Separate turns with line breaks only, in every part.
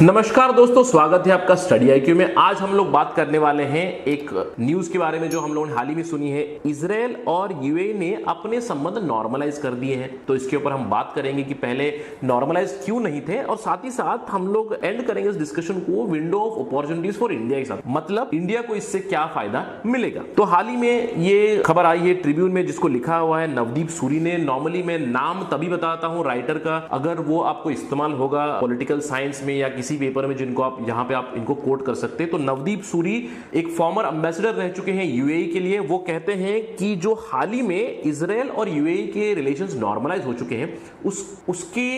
नमस्कार दोस्तों, स्वागत है आपका स्टडी आईक्यू में। आज हम लोग बात करने वाले हैं एक न्यूज के बारे में जो हम लोगों ने हाल ही में सुनी है। इजराइल और यूएई ने अपने संबंध नॉर्मलाइज कर दिए हैं, तो इसके ऊपर हम बात करेंगे कि पहले नॉर्मलाइज क्यों नहीं थे, और साथ ही साथ हम लोग एंड करेंगे इस डिस्कशन को window of opportunities for India के साथ, मतलब इंडिया को इससे क्या फायदा मिलेगा। तो हाल ही में ये खबर आई है ट्रिब्यून में, जिसको लिखा हुआ है नवदीप सूरी ने। नॉर्मली मैं नाम तभी बताता हूँ राइटर का अगर वो आपको इस्तेमाल होगा पॉलिटिकल साइंस में या किसी पेपर में जिनको आप यहां पे आप इनको कोट कर सकते हैं। तो नवदीप सूरी एक फॉर्मर एम्बेसडर रह चुके हैं यूएई के लिए। वो कहते हैं कि जो हाल ही में इजराइल और यूएई के रिलेशंस नॉर्मलाइज हो चुके हैं उसके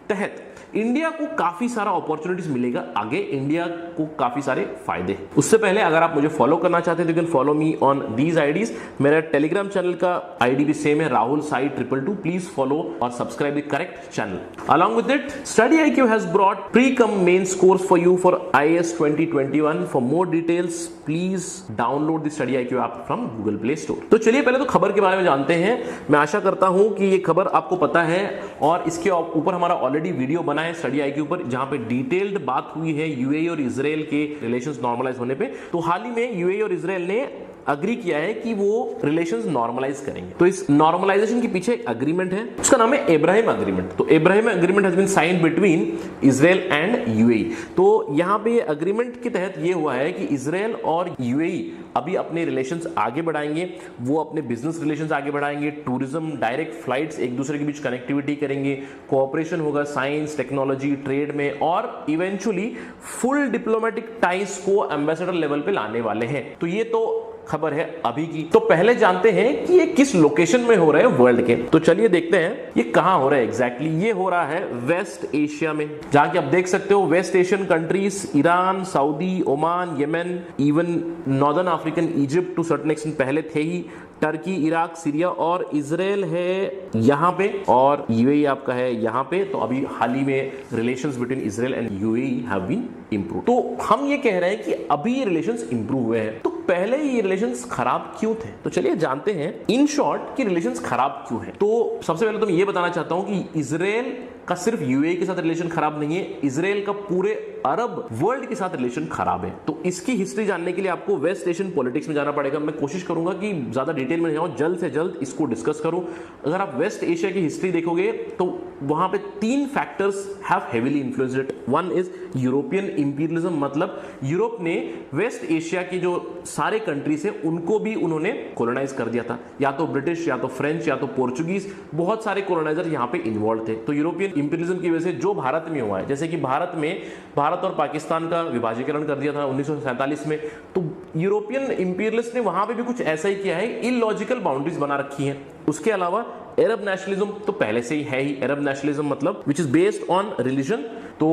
तहत इंडिया को काफी सारा अपॉर्चुनिटीज मिलेगा, आगे इंडिया को काफी सारे फायदे। उससे पहले अगर आप मुझे फॉलो करना चाहते हैं तो you can follow me on these IDs. मेरा टेलीग्राम चैनल का आईडी भी सेम है, राहुल साई 222। प्लीज फॉलो और subscribe the correct channel. Along with it, Study IQ has brought pre cum mains course for you for IAS 2021। For more details please download the Study IQ app from Google Play Store. तो चलिए पहले तो खबर के बारे में जानते हैं। मैं आशा करता हूं कि ये खबर आपको पता है और इसके ऊपर हमारा ऑलरेडी वीडियो बना है स्टडी आईक्यू पर, जहां पे डिटेल्ड बात हुई है यूएई और इजराइल के रिलेशंस नॉर्मलाइज होने पे। तो हाल ही में यूएई और इजराइल ने अग्री किया है कि वो रिलेशंस नॉर्मलाइज करेंगे। तो इस नॉर्मलाइजेशन के पीछे एक अग्रीमेंट है, उसका नाम है इब्राहिम अग्रीमेंट। तो Ibrahim agreement has been signed between Israel and UAE. तो यहां पे अग्रीमेंट के तहत ये हुआ है कि इजराइल और यूएई अभी अपने रिलेशंस आगे बढ़ाएंगे, वो अपने बिजनेस रिलेशंस आगे बढ़ाएंगे, टूरिज्म, डायरेक्ट फ्लाइट्स, एक दूसरे के बीच कनेक्टिविटी करेंगे, कोऑपरेशन होगा साइंस, टेक्नोलॉजी, ट्रेड में, और इवेंचुअली फुल डिप्लोमेटिक टाइज को एम्बेसडर लेवल पे लाने वाले हैं। तो ये तो खबर है अभी की। तो पहले जानते हैं कि ये किस लोकेशन में हो रहे हैं वर्ल्ड के। तो चलिए देखते हैं ये कहां हो रहा है एग्जैक्टली। ये हो रहा है वेस्ट एशिया में, जहां कि आप देख सकते हो west Asian countries Iran, Saudi, Oman, Yemen, even northern African Egypt to certain extent पहले थे ही, टर्की, इराक, सीरिया, और इजराइल है यहां पे, और यूएई आपका है यहां पे। तो अभी हाल ही में relations between Israel and UAE have been improve. तो हम ये कह रहे हैं कि अभी रिलेशंस इंप्रूव हुए हैं, तो पहले ये रिलेशंस खराब क्यों थे? तो चलिए जानते हैं इन शॉर्ट कि रिलेशंस खराब क्यों है। तो सबसे पहले तो मैं ये बताना चाहता हूं कि इजराइल का सिर्फ यूएई के साथ रिलेशन खराब नहीं है, इजराइल का पूरे अरब वर्ल्ड के साथ रिलेशन खराब है। तो इसकी हिस्ट्री जानने के लिए आपको वेस्ट एशियन पॉलिटिक्स में जाना पड़ेगा। मैं कोशिश करूंगा कि ज्यादा डिटेल में जाऊं, जल्द से जल्द इसको डिस्कस करूं। अगर आप वेस्ट एशिया की हिस्ट्री देखोगे तो वहां पे 3 factors have heavily influenced it. One is European imperialism, मतलब यूरोप ने वेस्ट एशिया की जो सारे कंट्रीज है उनको भी उन्होंने कॉलोनाइज कर दिया था, या तो ब्रिटिश, या तो फ्रेंच, या तो पोर्चुगीज, बहुत सारे कॉलोनाइजर यहाँ पे इन्वॉल्व थे। तो यूरोपियन इंपीरियलिज्म की वजह से जो भारत में हुआ है, जैसे कि भारत और पाकिस्तान का विभाजीकरण कर दिया था 1947 में, तो यूरोपियन इंपीरियलिस्ट ने वहां पे भी कुछ ऐसा ही किया है, इलॉजिकल बाउंड्रीज बना रखी हैं। उसके अलावा अरब नेशनलिज्म तो पहले से ही है ही। अरब नेशनलिज्म मतलब which is based on religion. तो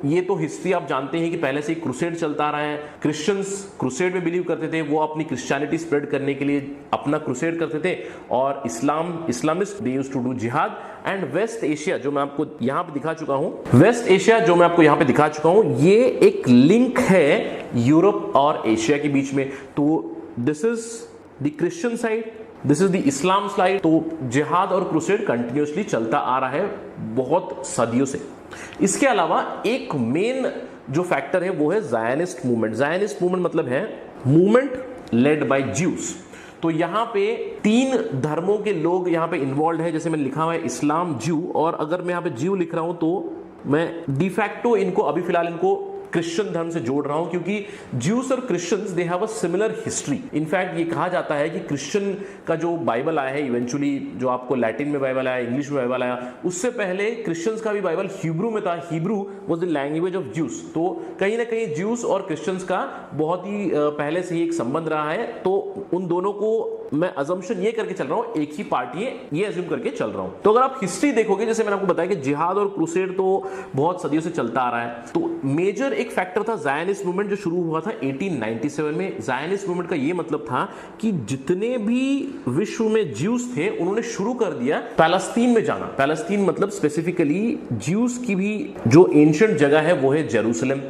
ये तो हिस्ट्री आप जानते हैं कि पहले से ही क्रूसेड चलता आ रहा है। क्रिश्चियंस क्रूसेड में बिलीव करते थे, वो अपनी क्रिश्चियनिटी स्प्रेड करने के लिए अपना क्रूसेड करते थे, और Islamist they used to do jihad. And west Asia जो मैं आपको यहाँ पे दिखा चुका हूँ, ये एक लिंक है यूरोप और एशिया के बीच में। तो this is the Christian side, this is the Islam side. तो जिहाद और क्रूसेड कंटिन्यूसली चलता आ रहा है बहुत सदियों से। इसके अलावा एक मेन जो फैक्टर है वो है ज़ायनिस्ट मूवमेंट। ज़ायनिस्ट मूवमेंट मतलब है मूवमेंट लेड बाय ज्यूस। तो यहाँ पे 3 धर्मों के लोग यहाँ पे इन्वॉल्व है, जैसे मैंने लिखा हुआ है इस्लाम, ज्यू, और अगर मैं यहाँ पे ज्यू लिख रहा हूं तो मैं डिफैक्टो इनको अभी फिलहाल इनको क्रिश्चियन धर्म से जोड़ रहा हूं, क्योंकि ज्यूस और Christians they have a similar history. In fact ये कहा जाता है कि क्रिश्चियन का जो बाइबल आया है इवेंचुअली, जो आपको लैटिन में बाइबल आया, इंग्लिश में बाइबल आया, उससे पहले क्रिश्चियंस का भी बाइबल हिब्रू में था। Hebrew was the language of juice. तो कहीं ना कहीं ज्यूस और क्रिश्चियंस का बहुत ही पहले से ही एक संबंध रहा है। तो उन दोनों को मैं अजम्पशन ये करके चल रहा हूं एक ही पार्टी है, ये अज्यूम करके चल रहा हूं। तो अगर आप हिस्ट्री देखोगे, जैसे मैंने आपको बताया कि जिहाद और क्रूसेड तो बहुत सदियों से चलता आ रहा है। तो मेजर एक फैक्टर था ज़ायनिस्ट मूवमेंट, जो शुरू हुआ था 1897 में। ज़ायनिस्ट मूवमेंट का ये मतलब था कि जितने भी विश्व में ज्यूस थे उन्होंने शुरू कर दिया पैलेस्तीन में जाना। पैलेस्तीन मतलब स्पेसिफिकली ज्यूस की भी जो एंशिएंट जगह है वो है जेरूसलम,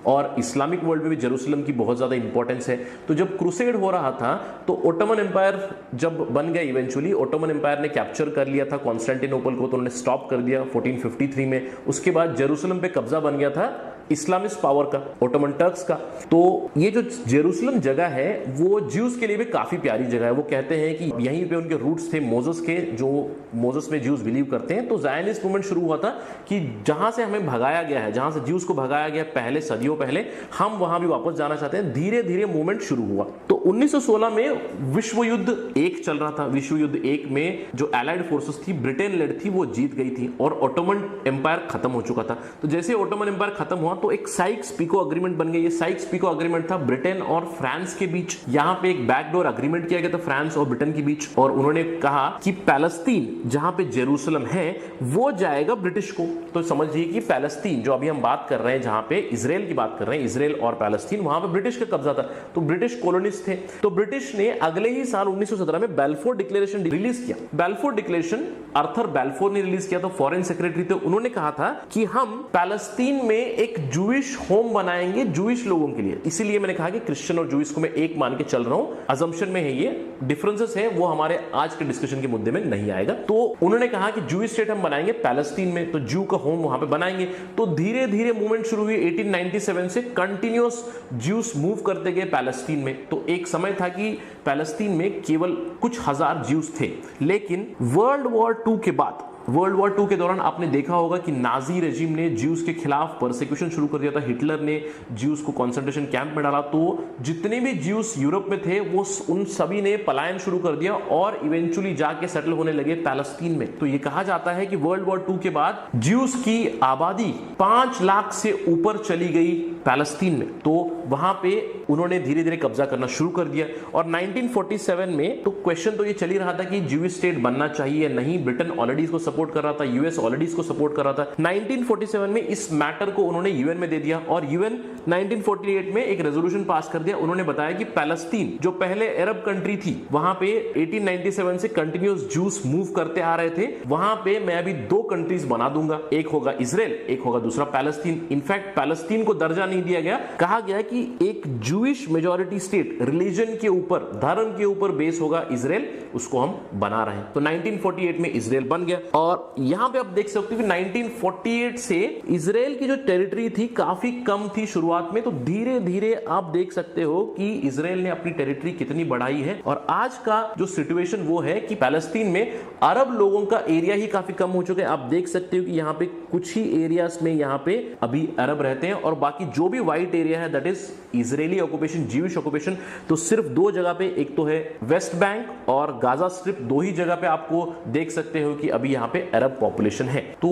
और इस्लामिक वर्ल्ड में भी जेरूसलम की बहुत ज़्यादा इंपॉर्टेंस है। तो जब क्रूसेड हो रहा था तो ओटोमन एम्पायर जब बन गया, इवेंचुअली ओटोमन एम्पायर ने कैप्चर कर लिया था कॉन्स्टेंटिनोपल को, तो उन्होंने स्टॉप कर दिया 1453 में। उसके बाद जेरूसलम पे कब्जा बन गया था इस्लामिस्ट पावर का, ओटोमन टर्क्स का। तो ये जो जेरूसलम जगह है वो ज्यूज के लिए भी काफी प्यारी जगह है। वो कहते हैं कि यहीं पे उनके रूट्स थे मोसेस के, जो मोसेस में ज्यूज बिलीव करते हैं। तो ज़ायनिस्ट मूवमेंट शुरू हुआ था कि जहां से हमें भगाया गया है, जहां से ज्यूज को भगाया गया पहले सदियों पहले, हम वहां भी वापस जाना चाहते हैं। धीरे धीरे मूवमेंट शुरू हुआ। तो 1916 में विश्व युद्ध एक चल रहा था। विश्व युद्ध एक में जो एलाइड फोर्सेस थी, ब्रिटेन लेड थी, वो जीत गई थी और ओटोमन एम्पायर खत्म हो चुका था। तो जैसे ओटोमन एम्पायर खत्म हुआ तो एक साइक्स पिको अग्रीमेंट बन गई। ये साइक्स पिको अग्रीमेंट था ब्रिटेन और फ्रांस के बीच। यहां पे एक बैकडोर अग्रीमेंट किया गया था फ्रांस और ब्रिटेन के बीच, और उन्होंने कहा कि पैलेस्तीन जहां पे जेरूसलम है वो जाएगा ब्रिटिश को। तो समझिए कि पैलेस्तीन जो अभी हम बात कर रहे हैं, जहां पे इजराइल की बात कर रहे हैं, इजराइल और पैलेस्तीन, वहां पे ब्रिटिश का कब्जा था। तो ब्रिटिश कॉलोनिस्ट थे। तो ब्रिटिश ने अगले ही साल 1917 में बैल्फोर डिक्लेरेशन रिलीज किया। बैल्फोर डिक्लेरेशन आर्थर बैल्फोर ने रिलीज किया। तो फॉरेन सेक्रेटरी थे, उन्होंने कहा था कि हम पैलेस्तीन में एक जूइश होम बनाएंगे जूइश लोगों के लिए। इसीलिए मैंने कहा कि क्रिश्चियन और जूइश को मैं एक मान के चल रहा हूं। अजम्पशन में है, ये डिफरेंसेस है, वो हमारे आज के डिस्कशन के मुद्दे में नहीं आएगा। तो उन्होंने कहा कि जूइश स्टेट हम बनाएंगे पैलेस्तीन में, तो जू का होम वहां पे बनाएंगे। तो धीरे धीरे मूवमेंट शुरू हुई। 1897 से कंटिन्यूअस ज्यूस मूव करते गए पैलेस्तीन में। तो एक समय था कि पैलेस्तीन में केवल कुछ हजार ज्यूस थे, लेकिन वर्ल्ड वॉर 2 के बाद, वर्ल्ड वॉर 2 के दौरान आपने देखा होगा कि नाजी रेजिम ने ज्यूस के खिलाफ परसिक्यूशन शुरू कर दिया था। हिटलर ने ज्यूस को कंसंट्रेशन कैंप में डाला। तो जितने भी ज्यूस यूरोप में थे वो उन सभी ने पलायन शुरू कर दिया और इवेंचुअली जाके सेटल होने लगे पैलेस्तीन में। तो ये कहा जाता है कि वर्ल्ड वॉर 2 के बाद ज्यूस की आबादी 5 लाख से ऊपर चली गई पैलेस्तीन में। तो वहां पे उन्होंने धीरे धीरे कब्जा करना शुरू कर दिया। और 1947 में तो क्वेश्चन तो ये चल ही रहा था कि ज्यूइश स्टेट बनना चाहिए या नहीं। ब्रिटेन ऑलरेडी इसको सपोर्ट कर रहा था, यूएस ऑलरेडी इसको सपोर्ट कर रहा था। 1947 में इस मैटर को उन्होंने यूएन में दे दिया और यूएन 1948 में एक रेजोल्यूशन पास कर दिया। उन्होंने बताया कि पैलेस्तीन जो पहले अरब कंट्री थी, वहां पे 1897 से कंटिन्यूअस ज्यूस मूव करते आ रहे थे, वहां पे मैं अभी 2 कंट्रीज बना दूंगा, एक होगा इजराइल, एक होगा दूसरा पैलेस्तीन। इनफैक्ट पैलेस्तीन को दर्जा नहीं दिया गया, कहा गया कि एक जूइश मेजॉरिटी स्टेट रिलीजन के ऊपर, धर्म के ऊपर बेस होगा इजराइल, उसको हम बना रहे हैं। तो 1948 में इजराइल बन गया। और यहां पे आप देख सकते हो कि 1948 से इजराइल की जो टेरिटरी थी काफी कम थी शुरुआत में। तो धीरे धीरे आप देख सकते हो कि इजराइल ने अपनी टेरिटरी कितनी बढ़ाई है। और आज का जो सिचुएशन वो है कि पैलेस्तीन में अरब लोगों का एरिया ही काफी कम हो चुका है। आप देख सकते हो कि यहाँ पे कुछ ही एरियाज में यहाँ पे अभी अरब रहते हैं और बाकी जो भी व्हाइट एरिया है that is Israeli occupation, Jewish occupation. तो सिर्फ 2 जगह पे, एक तो है वेस्ट बैंक और गाजा स्ट्रिप, 2 ही जगह पे आपको देख सकते हो कि अभी यहाँ पे अरब पॉपुलेशन है। तो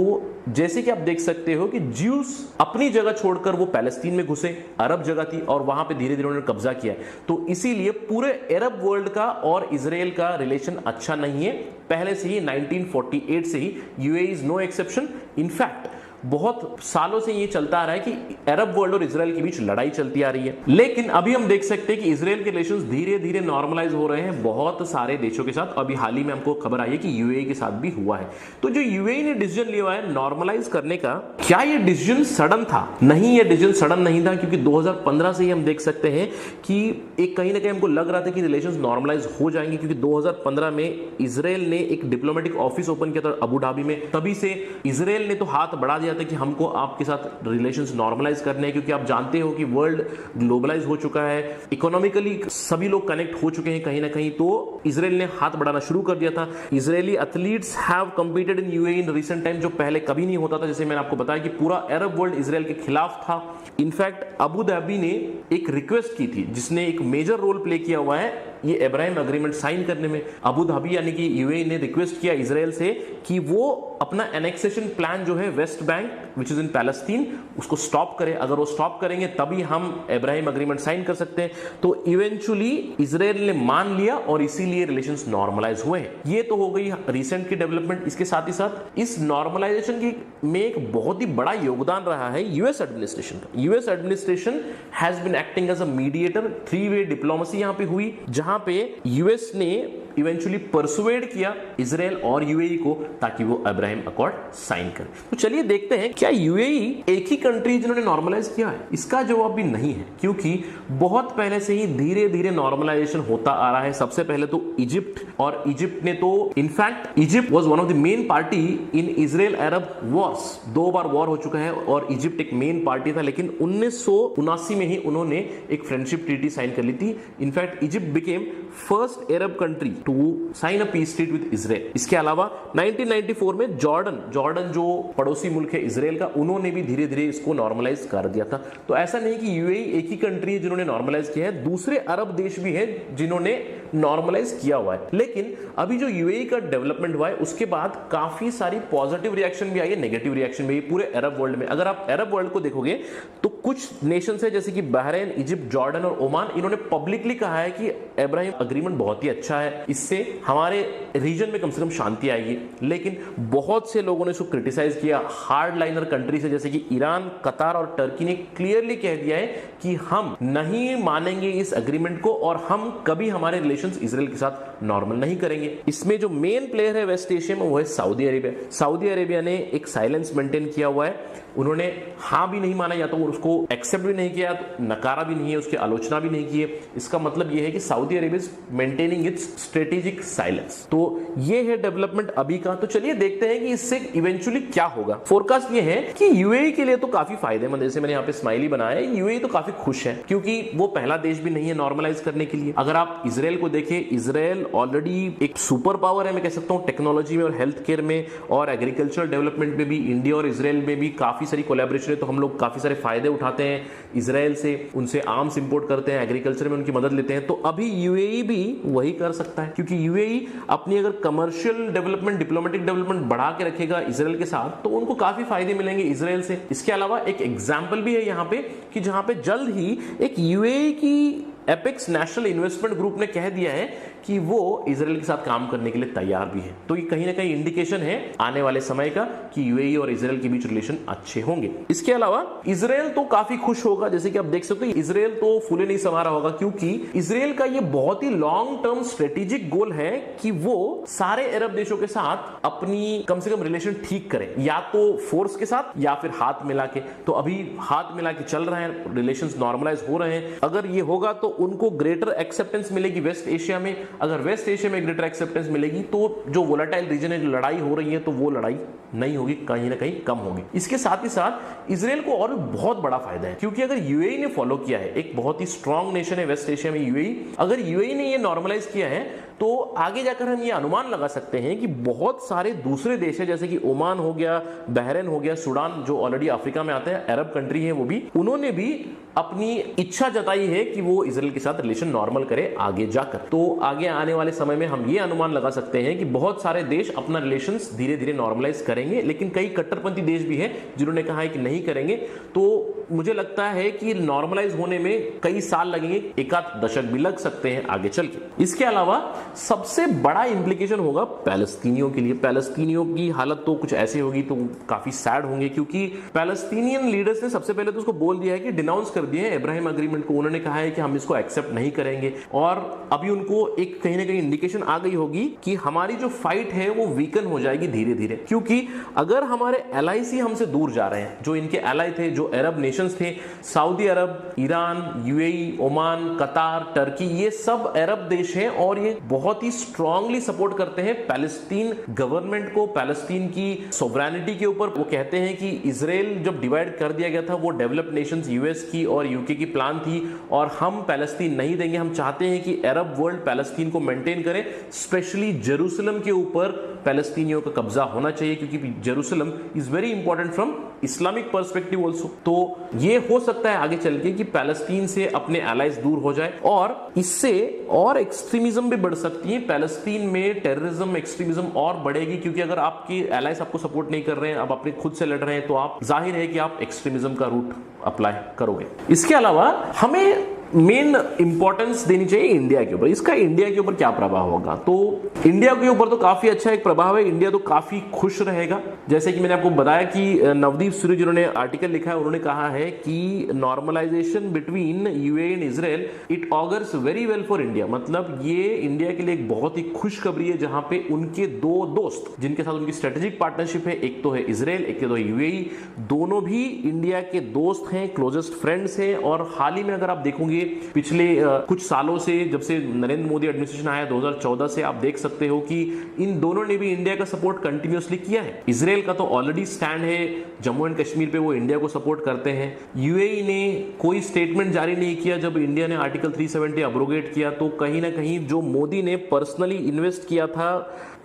जैसे कि आप देख सकते हो कि ज्यूस अपनी जगह छोड़कर वो पैलेस्तीन में घुसे, अरब जगह थी और वहां पे धीरे धीरे उन्होंने कब्जा किया। तो इसीलिए पूरे अरब वर्ल्ड का और इजराइल का रिलेशन अच्छा नहीं है पहले से ही, 1948 से ही। UAE is no exception. In fact बहुत सालों से ये चलता आ रहा है कि अरब वर्ल्ड और इजराइल के बीच लड़ाई चलती आ रही है। लेकिन अभी हम देख सकते हैं कि इजराइल के रिलेशंस धीरे धीरे नॉर्मलाइज हो रहे हैं बहुत सारे देशों के साथ। अभी हाल ही में हमको खबर आई है कि यूएई के साथ भी हुआ है। तो जो यूएई ने डिसीजन लिया है नॉर्मलाइज करने का, क्या ये डिसीजन सडन था? नहीं, ये डिसीजन सडन नहीं था, क्योंकि 2015 से ही हम देख सकते हैं कि एक कहीं ना कहीं हमको लग रहा था कि रिलेशंस नॉर्मलाइज हो जाएंगे, क्योंकि 2015 में इजराइल ने एक डिप्लोमेटिक ऑफिस ओपन किया था अबू धाबी में। तभी से इजराइल ने तो हाथ बढ़ा दिया था कि हमको आपके साथ रिलेशंस नॉर्मलाइज करने हैं, क्योंकि आप जानते हो कि वर्ल्ड ग्लोबलाइज हो चुका है, इकोनॉमिकली सभी लोग कनेक्ट हो चुके हैं कहीं ना कहीं। तो इजराइल ने हाथ बढ़ाना शुरू कर दिया था। Israeli athletes have competed in UAE in recent time, जो पहले कभी नहीं होता था। जैसे मैंने आपको बताया कि पूरा अरब वर्ल्ड इजराइल के खिलाफ था। इनफैक्ट अबू धाबी ने एक रिक्वेस्ट की थी जिसने एक मेजर रोल प्ले किया हुआ है ये अब्राहम अग्रीमेंट साइन करने में। अबू धाबी यानी कि यूएई ने रिक्वेस्ट किया इजराइल से कि वो अपना एनेक्सेशन प्लान जो है West bank which is in Palestine, उसको स्टॉप करे। अगर वो स्टॉप करेंगे तभी हम अब्राहम अग्रीमेंट साइन कर सकते हैं। तो इवेंचुअली इजराइल ने मान लिया और इसीलिए रिलेशंस नॉर्मलाइज हुए हैं। ये तो हो गई रिसेंट की डेवलपमेंट। इसके साथ ही साथ इस नॉर्मलाइजेशन की में एक बहुत ही बड़ा योगदान रहा है यूएस एडमिनिस्ट्रेशन का। US administration has been acting as a mediator. 3-वे डिप्लोमेसी यहां पे हुई, जहां पे यूएस ने इवेंचुअली परसुएड किया इजराइल और यूएई को ताकि वो अब्राहम अकॉर्ड साइन करें। तो चलिए देखते हैं क्या यूएई एक ही कंट्री जिन्होंने नॉर्मलाइज किया है। इसका जवाब भी नहीं है, क्योंकि बहुत पहले से ही धीरे धीरे नॉर्मलाइजेशन होता आ रहा है। सबसे पहले तो इजिप्ट, और इजिप्ट ने तो in fact Egypt was one of the main party in Israel Arab Wars. 2 bar war हो चुका है और इजिप्ट एक मेन पार्टी था, लेकिन 1979 में ही उन्होंने एक फ्रेंडशिप ट्रीटी साइन कर ली थी। In fact Egypt became first Arab country to sign a peace treaty with Israel. इसके अलावा 1994 में जॉर्डन जो पड़ोसी मुल्क है इजराइल का, उन्होंने भी धीरे धीरे इसको नॉर्मलाइज कर दिया था। तो ऐसा नहीं कि यूएई एक ही कंट्री है जिन्होंने नॉर्मलाइज किया है, दूसरे अरब देश भी हैं जिन्होंने नॉर्मलाइज किया हुआ है। लेकिन अभी जो यूएई का डेवलपमेंट हुआ है उसके बाद काफी सारी पॉजिटिव रिएक्शन भी आई है, नेगेटिव रिएक्शन भी पूरे अरब वर्ल्ड में। अगर आप अरब वर्ल्ड को देखोगे तो कुछ नेशंस है जैसे कि बहरीन, इजिप्ट, जॉर्डन और ओमान, इन्होंने पब्लिकली कहा है कि अब्राहम अग्रीमेंट बहुत ही अच्छा है, इससे हमारे रीजन में कम से कम शांति आएगी। लेकिन बहुत से लोगों ने इसको क्रिटिसाइज किया। हार्ड लाइनर कंट्रीज है जैसे कि ईरान, कतार और टर्की ने क्लियरली कह दिया है कि हम नहीं मानेंगे इस अग्रीमेंट को और हम कभी हमारे रिलेशंस इजराइल के साथ नॉर्मल नहीं करेंगे। इसमें जो मेन प्लेयर है वेस्ट एशिया में वो है सऊदी अरेबिया। सऊदी अरेबिया ने एक साइलेंस मेंटेन किया हुआ है, उन्होंने हाँ भी नहीं माना, या तो उसको एक्सेप्ट भी नहीं किया, तो नकारा भी नहीं है, उसकी आलोचना भी नहीं की है। इसका मतलब यह है कि Saudi Arabia is maintaining it's strategic silence. तो ये है डेवलपमेंट अभी का। तो चलिए देखते हैं कि इससे इवेंचुअली क्या होगा। फोरकास्ट ये है कि यूएई के लिए तो काफी फायदेमंद, जैसे मैंने यहाँ पे स्माइली बनाया है, यूएई तो काफी खुश है क्योंकि वो पहला देश भी नहीं है नॉर्मलाइज करने के लिए। अगर आप इजराइल को देखें, इजराइल ऑलरेडी एक सुपर पावर है, मैं कह सकता हूँ टेक्नोलॉजी में और हेल्थ केयर में और एग्रीकल्चर डेवलपमेंट में भी। इंडिया और इजराइल में भी काफी सारी कोलैबोरेशन है, तो हम लोग काफी सारे फायदे उठाते हैं इजराइल से, उनसे आर्म्स इंपोर्ट करते हैं, एग्रीकल्चर में उनकी मदद लेते हैं। तो अभी यूएई भी वही कर सकता है, क्योंकि यूएई अपनी अगर कमर्शियल डेवलपमेंट, डिप्लोमेटिक डेवलपमेंट बढ़ा के रखेगा इजराइल के साथ, तो उनको काफी फायदे मिलेंगे इजराइल से। इसके अलावा एक एग्जाम्पल भी है यहाँ पे कि जहां पे जल्द ही एक यूएई की एपेक्स नेशनल इन्वेस्टमेंट ग्रुप ने कह दिया है कि वो इजराइल के साथ काम करने के लिए तैयार भी है। तो ये कहीं ना कहीं इंडिकेशन है आने वाले समय का कि यूएई और इजराइल के बीच रिलेशन अच्छे होंगे। इसके अलावा इजराइल तो काफी खुश होगा, जैसे कि आप देख सकते हो इजराइल तो फूले नहीं समा रहा होगा, क्योंकि इजराइल का ये बहुत ही लॉन्ग टर्म स्ट्रेटेजिक गोल है कि वो सारे अरब देशों के साथ अपनी कम से कम रिलेशन ठीक करें, या तो फोर्स के साथ या फिर हाथ मिला के। तो अभी हाथ मिला के चल रहे हैं, रिलेशंस नॉर्मलाइज हो रहे हैं। अगर ये होगा तो उनको ग्रेटर एक्सेप्टेंस मिलेगी वेस्ट एशिया में। अगर वेस्ट एशिया में ग्रेटर एक्सेप्टेंस मिलेगी तो जो वोलेटाइल रीजन है, जो लड़ाई हो रही है, तो वो लड़ाई नहीं होगी, कहीं ना कहीं कम होगी। इसके साथ ही साथ इजराइल को और भी बहुत बड़ा फायदा है, क्योंकि अगर यूएई ने फॉलो किया है, एक बहुत ही स्ट्रांग नेशन है वेस्ट एशिया में यूएई, अगर यूएई ने ये नॉर्मलाइज किया है तो आगे जाकर हम ये अनुमान लगा सकते हैं कि बहुत सारे दूसरे देश है जैसे कि ओमान हो गया, बहरीन हो गया, सूडान जो ऑलरेडी अफ्रीका में आते हैं, अरब कंट्री है वो भी, उन्होंने भी अपनी इच्छा जताई है कि वो इजराइल के साथ रिलेशन नॉर्मल करे आगे जाकर। तो आगे आने वाले समय में हम ये अनुमान लगा सकते हैं कि बहुत सारे देश अपना रिलेशंस धीरे धीरे नॉर्मलाइज करेंगे, लेकिन कई कट्टरपंथी देश भी हैं जिन्होंने कहा है कि नहीं करेंगे। तो मुझे लगता है कि नॉर्मलाइज होने में कई साल लगेंगे, एक आध दशक भी लग सकते हैं आगे चल के। इसके अलावा सबसे बड़ा इंप्लीकेशन होगा पैलेस्तीनियों के लिए। पैलेस्तीनियों की हालत तो कुछ ऐसी होगी तो काफी सैड होंगे, क्योंकि पैलेस्तीनियन लीडर्स ने सबसे पहले तो उसको बोल दिया है कि डिनाउंस कर दिए है अब्राहम अग्रीमेंट को। उन्होंने कहा है कि हम इसको एक्सेप्ट नहीं करेंगे, और अभी उनको एक कहीं ना कहीं इंडिकेशन आ गई होगी कि हमारी जो फाइट है वो वीकन हो जाएगी धीरे धीरे। क्योंकि अगर हमारे एलआईसी हमसे दूर जा रहे हैं, जो इनके एलाई थे, जो अरब नेशंस थे, सऊदी अरब, ईरान, यूएई, ओमान, कतार, टर्की, ये सब अरब देश हैं और ये बहुत ही स्ट्रांगली सपोर्ट करते हैं पैलेस्टीन गवर्नमेंट को, पैलेस्टीन की सोवरेनिटी के ऊपर। वो कहते हैं कि इजराइल जब डिवाइड कर दिया गया था वो डेवलप्ड नेशंस यूएस की और यूके की प्लान थी, और हम पैलेस्टीन नहीं देंगे। हम चाहते हैं कि अरब वर्ल्ड पैलेस्टीन को मेंटेन करे, स्पेशली जेरूसलम के ऊपर पैलेस्तीनियों का कब्जा होना चाहिए, क्योंकि Jerusalem is very important from Islamic perspective also. तो ये हो सकता है आगे चल के कि पैलेस्टीन से अपने एलाइज दूर हो जाए, और इससे और एक्सट्रीमिज्म भी बढ़ सकती है। पैलेस्टीन में टेररिज्म, एक्सट्रीमिज्म और बढ़ेगी, क्योंकि अगर आपकी एलाइज आपको सपोर्ट नहीं कर रहे हैं, आप अपने खुद से लड़ रहे हैं, तो आप जाहिर है कि आप एक्सट्रीमिज्म का रूट अप्लाई करोगे। इसके अलावा हमें मेन इंपॉर्टेंस देनी चाहिए इंडिया के ऊपर। इसका इंडिया के ऊपर क्या प्रभाव होगा? तो इंडिया के ऊपर तो काफी अच्छा एक प्रभाव है, इंडिया तो काफी खुश रहेगा। जैसे कि मैंने आपको बताया कि नवदीप सूर्य जिन्होंने आर्टिकल लिखा है, उन्होंने कहा है कि normalisation between UAE and Israel it augurs very well for India. मतलब ये इंडिया के लिए एक बहुत ही खुशखबरी है, जहां पे उनके दो दोस्त जिनके साथ उनकी स्ट्रेटेजिक पार्टनरशिप है, एक तो है इजराइल, एक तो है यूएई, दोनों भी इंडिया के दोस्त हैं, क्लोजेस्ट फ्रेंड्स हैं। और हाल ही में अगर आप देखोगे पिछले कुछ सालों से, जब से नरेंद्र मोदी एडमिनिस्ट्रेशन आया 2014 से, आप देख सकते हो कि इन दोनों ने भी इंडिया का सपोर्ट कंटिन्यूअसली किया है। इजराइल का तो ऑलरेडी स्टैंड है, जम्मू एंड कश्मीर पे वो इंडिया को सपोर्ट करते हैं। यूएई ने कोई स्टेटमेंट जारी नहीं किया जब इंडिया ने आर्टिकल 370 अब्रोगेट किया, तो कहीं ना कहीं जो मोदी ने पर्सनली इन्वेस्ट किया था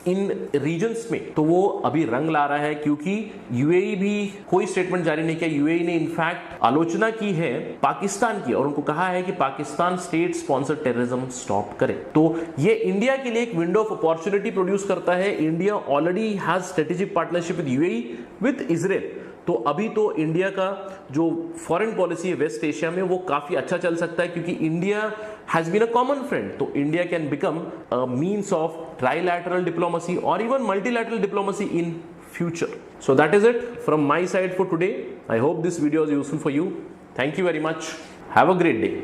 इन रीजन्स में, तो वो अभी रंग ला रहा है, क्योंकि यूएई भी कोई स्टेटमेंट जारी नहीं किया। यूएई ने इनफैक्ट आलोचना की है पाकिस्तान की, और उनको कहा है कि Pakistan state sponsored terrorism stop करे। तो ये इंडिया के लिए एक विंडो ऑफ अपॉर्चुनिटी प्रोड्यूस करता है। India already has strategic partnership with UAE, with Israel. तो अभी तो इंडिया का जो फॉरेन पॉलिसी है वेस्ट एशिया में, वो काफी अच्छा चल सकता है, क्योंकि India has been a common friend. तो India can become a means of trilateral diplomacy और even multilateral diplomacy in future. So that is it from my side for today. I hope this video is useful for you. Thank you very much. Have a great day.